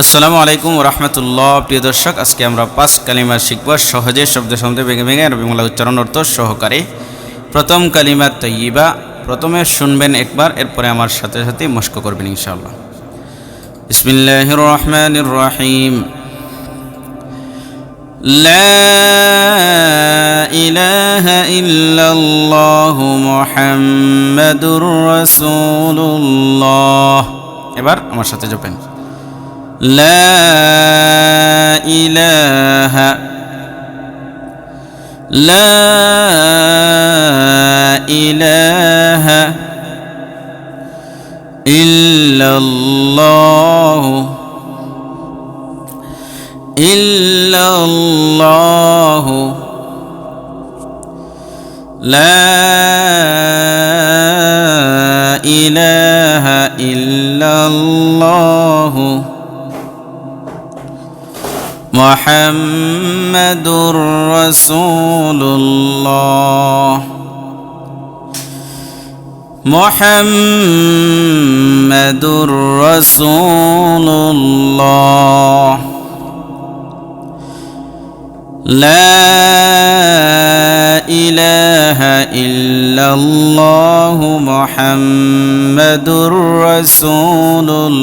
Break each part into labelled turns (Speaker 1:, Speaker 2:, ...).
Speaker 1: আসসালামু আলাইকুম রহমতুল্লাহ। প্রিয় দর্শক, আজকে আমরা 5 কালিমা শিখব সহজে, শব্দ শব্দে ভেঙে ভেঙে আরবি বাংলা উচ্চারণ অর্থ সহকারে। প্রথম কালিমা তৈয়িবা। প্রথমে শুনবেন একবার, এরপরে আমার সাথে সাথে মশক করবেন ইনশাআল্লাহ। বিসমিল্লাহির রহমানির রহিম। লা ইলাহা ইল্লাল্লাহু মুহাম্মাদুর রাসূলুল্লাহ। এবার আমার সাথে জপেন। لا إله لا إله إلا الله إلا الله لا إله إلا الله মুহাম্মাদুর রাসূলুল্লাহ মুহাম্মাদুর রাসূলুল্লাহ লা ইলাহা ইল্লাল্লাহ মুহাম্মাদুর রাসূলুল্লাহ।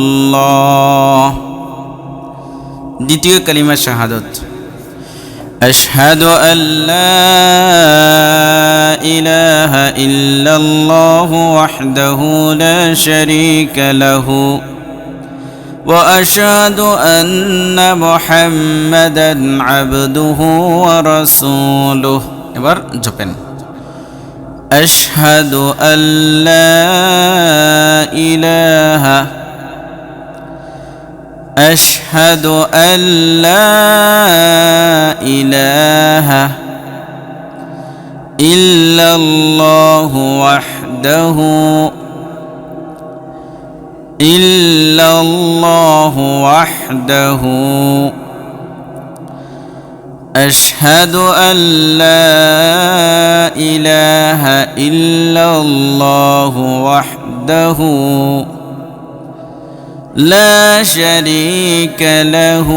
Speaker 1: দ্বিতীয় কালিমা শাহাদাত। আশহাদু আল্লা ইলাহা ইল্লাল্লাহু ওয়াহদাহু লা শারীকা লাহু ওয়া আশহাদু আন্না মুহাম্মাদান আবদুহু ওয়া রাসূলুহু। এবার জপেন। আশহাদু আল্লা ইলাহা أشهد أن لا إله إلا الله وحده إلا الله وحده أشهد أن لا إله إلا الله وحده لا شريك له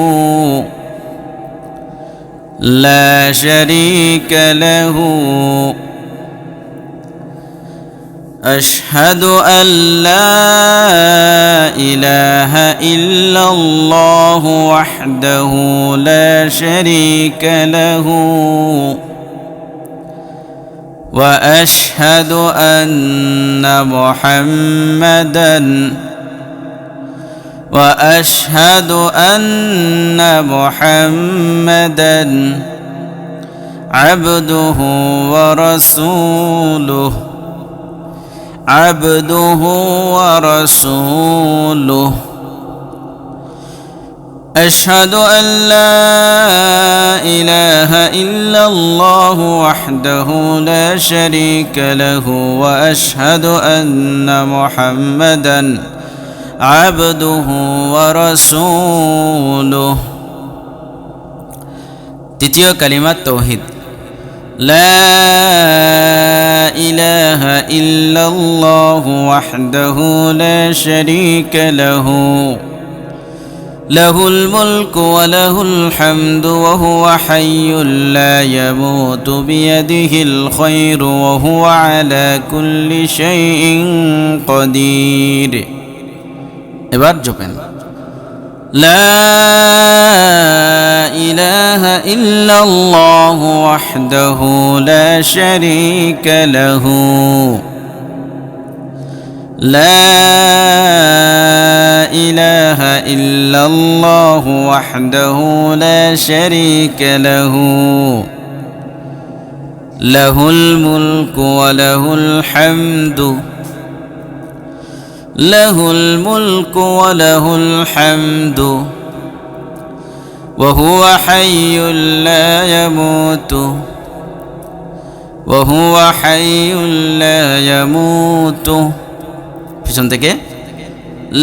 Speaker 1: لا شريك له أشهد أن لا إله إلا الله وحده لا شريك له وأشهد أن محمدًا وأشهد أن محمدًا عبده ورسوله عبده ورسوله أشهد أن لا إله إلا الله وحده لا شريك له وأشهد أن محمدًا عبده ورسوله। তৃতীয় কালিমা তাওহীদ। লা ইলাহা ইল্লাল্লাহু ওয়াহদাহু লা শারীকা লাহু লাহুল মুলকু ওয়া লাহুল হামদু ওয়া হুয়া হাইয়্যুল লা ইয়ামুতু বিয়াদিহিল খায়রু ওয়া হুয়া আলা কুল্লি শাইইন কাদির। এবার জপেন। লা ইলাহা ইল্লাল্লাহু ওয়াহদাহু লা শারীকা লাহু লা ইলাহা ইল্লাল্লাহু ওয়াহদাহু লা শারীকা লাহু লাহুল মুলকু ওয়া লাহুল হামদু له الملك وله الحمد وهو حي لا يموت وهو حي لا يموت পিছন থেকে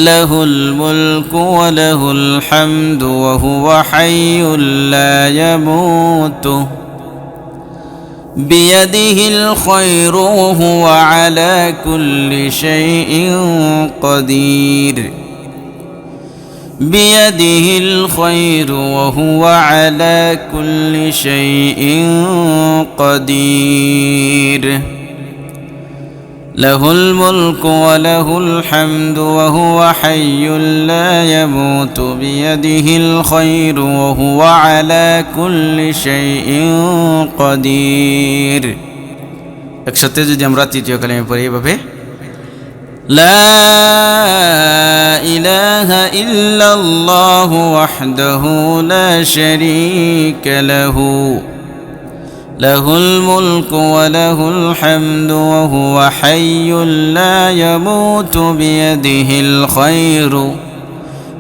Speaker 1: له الملك وله الحمد وهو حي لا يموت بيده الخير وهو على كل شيء قدير بيده الخير وهو على كل شيء قدير له الملك وله الحمد وهو حي لا يموت بيده الخير وهو على كل شيء قدير একসাথে যদি আমরা তৃতীয় কালিমা পড়ি এভাবে لا إله إلا الله وحده لا شريك له له الملك وله الحمد وهو حي لا يموت بيده الخير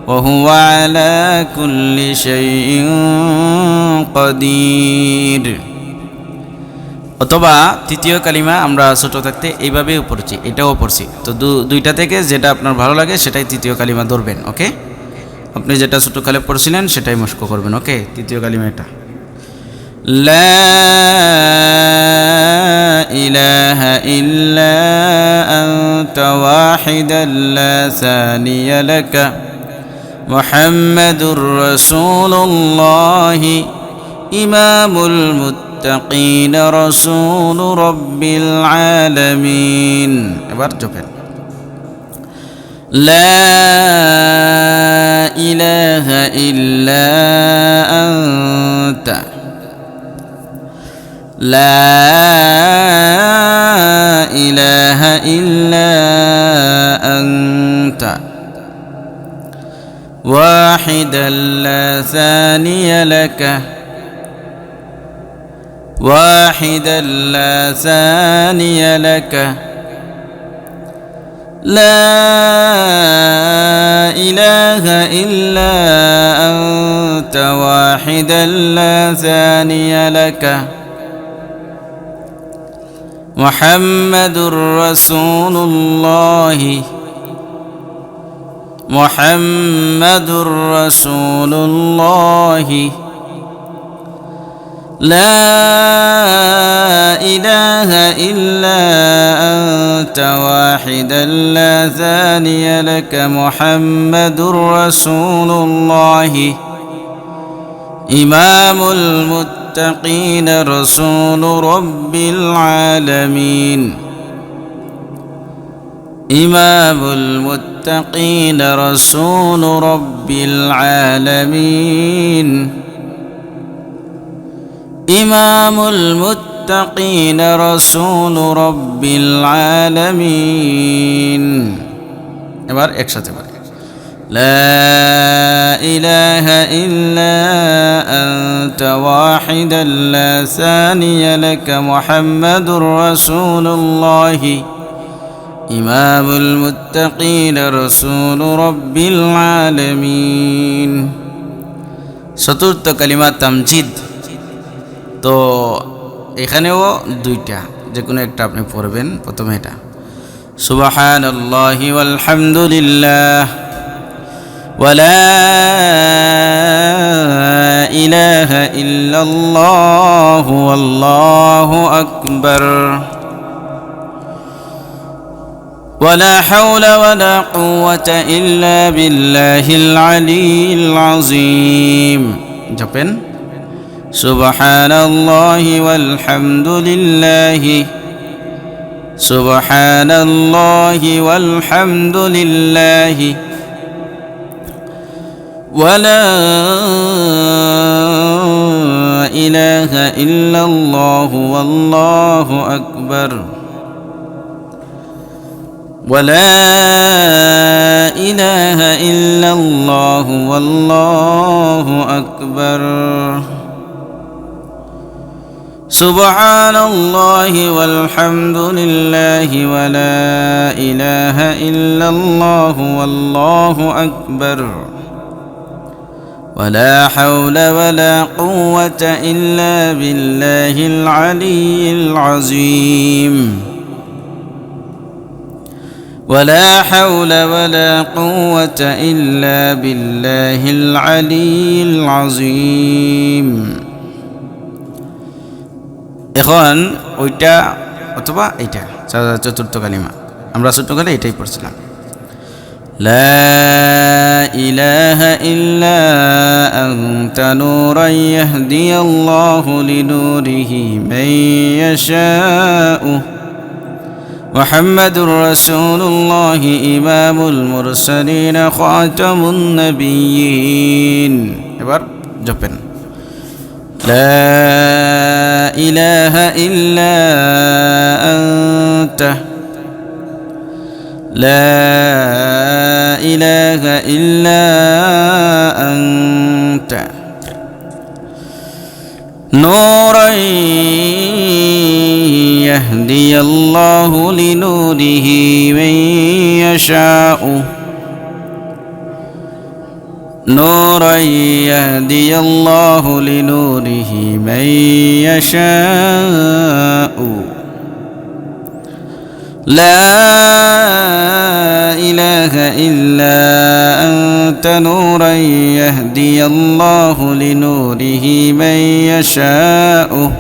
Speaker 1: وهو على كل شيء قدير অথবা তৃতীয় কালিমা আমরা ছোট থাকতে এইভাবেও পড়ছি, এটাও পড়ছি। তো দুইটা থেকে যেটা আপনার ভালো লাগে সেটাই তৃতীয় কালিমা ধরবেন। ওকে, আপনি যেটা ছোটকালে পড়ছিলেন সেটাই মস্ক করবেন। ওকে, তৃতীয় কালিমা এটা লা ইলাহা ইল্লা আনতা ওয়াহিদান লা সানিয়া লাকা মুহাম্মাদুর রাসূলুল্লাহ ইমামুল মুত্তাকিন রাসূল রাব্বিল আলামিন। এবার জপেন লা ইলাহা ইল্লা আনতা لا إله إلا أنت واحدا لا ثاني لك واحدا لا ثاني لك لا إله إلا أنت واحدا لا ثاني لك محمد رسول الله محمد رسول الله لا إله إلا أنت واحدا لا ثاني لك محمد رسول الله إمام المتقين رسول رب العالمين إمام المتقين رسول رب العالمين إمام المتقين رسول رب العالمين এবার একসাথে বলি لا إله إلا أنت واحدا لا ثاني لك محمد رسول الله إمام المتقين رسول رب العالمين চতুর্থ কালিমা তামজিদ। তো এখানেও দুইটা, যে কোনো একটা আপনি পড়বেন। প্রথমে এটা সুবহানাল্লাহি ওয়াল হামদুলিল্লাহ ولا إله إلا الله والله أكبر ولا حول ولا قوة إلا بالله العلي العظيم جبن سبحان الله والحمد لله سبحان الله والحمد لله ولا إله إلا الله والله أكبر ولا إله إلا الله والله أكبر سبحان الله والحمد لله ولا إله إلا الله والله أكبر ولا حول ولا قوة إلا بالله العلي العظيم ولا حول ولا قوة إلا بالله العلي العظيم এখন ওইটা অথবা এইটা চতুর্থ কালিমা আমরা ছোট্টকালে এটাই পড়ছিলাম لا إله إلا أنت نورا يهدي الله لنوره من يشاء محمد رسول الله إمام المرسلين خاتم النبيين এবার জপেন لا إله إلا أنت لا إله إلا أنت نورا يهدي الله لنوره من يشاء نورا يهدي الله لنوره من يشاء لا إله إلا أنت نورا يهدي الله لنوره من يشاء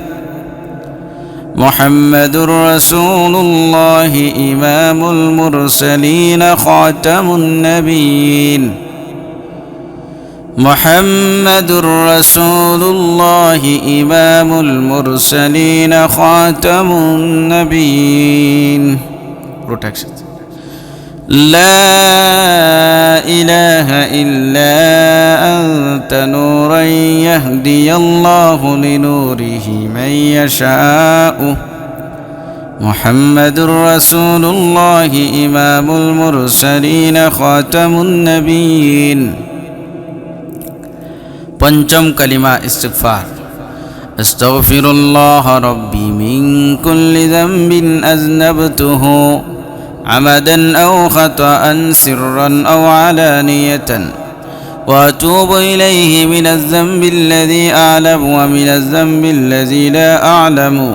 Speaker 1: محمد رسول الله إمام المرسلين خاتم النبيين محمد رسول الله إمام المرسلين خاتم النبيين protection لا إله إلا أنت نورا يهدي الله لنوره من يشاء محمد رسول الله إمام المرسلين خاتم النبيين पंचम कलिमा इस्तिगफार अस्तगफिरुल्लाह रब्बी मिन कुल्लि ज़ंबिन अज़नबतुहु अमदन औ ख़तअन सिर्रन औ अलानियतन व अतूबु इलैहि मिनज़ ज़ंबिल्लज़ी अअलमु व मिनज़ ज़ंबिल्लज़ी ला अअलमु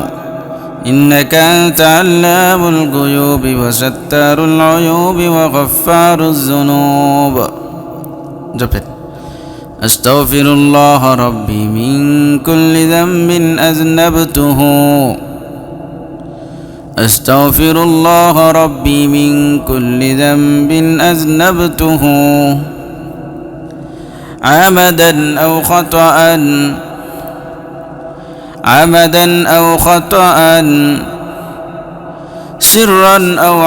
Speaker 1: इन्नका अंत अल्लामुल गुयूबि व सत्तारुल उयूबि व गफ़्फ़ारुज़ ज़ुनूब जपें أستغفر الله ربي من كل ذنب أذنبته أستغفر الله ربي من كل ذنب أذنبته عمدا أو خطأ سرا أو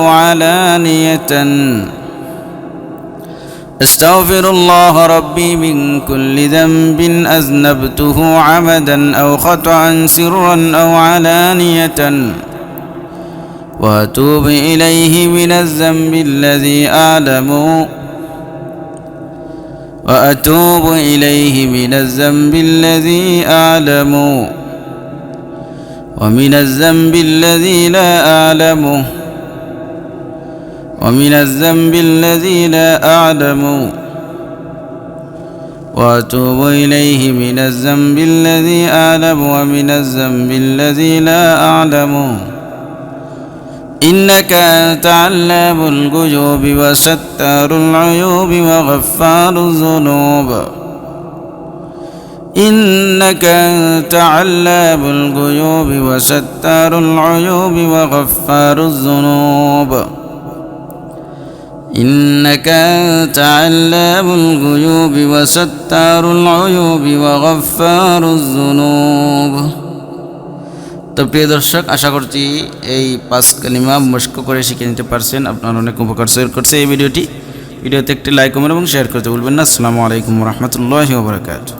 Speaker 1: علانية أستغفر الله ربي من كل ذنب أذنبته عمدا أو خطأ سرا أو علانية وأتوب إليه من الذنب الذي أعلم ومن الذنب الذي لا أعلمه وأتوب إليه من الذنب الذي أعلم ومن الذنب الذي لا أعلم إنك أنت علام الغيوب وستار العيوب وغفار الذنوب إنك أنت علام الغيوب وستار العيوب وغفار الذنوب إنك أنت علام الغيوب وستار العيوب وغفار الذنوب তো প্রিয় দর্শক আশা করছি এই 5 কালিমা মুশক করে শিখে নিতে পারছেন আপনার অনেক উপকার করছে এই ভিডিওতে একটি লাইক কমেন্ট এবং শেয়ার করতে ভুলবেন না আসসালামু আলাইকুম ওয়া রাহমাতুল্লাহি ওয়া বারাকাতুহু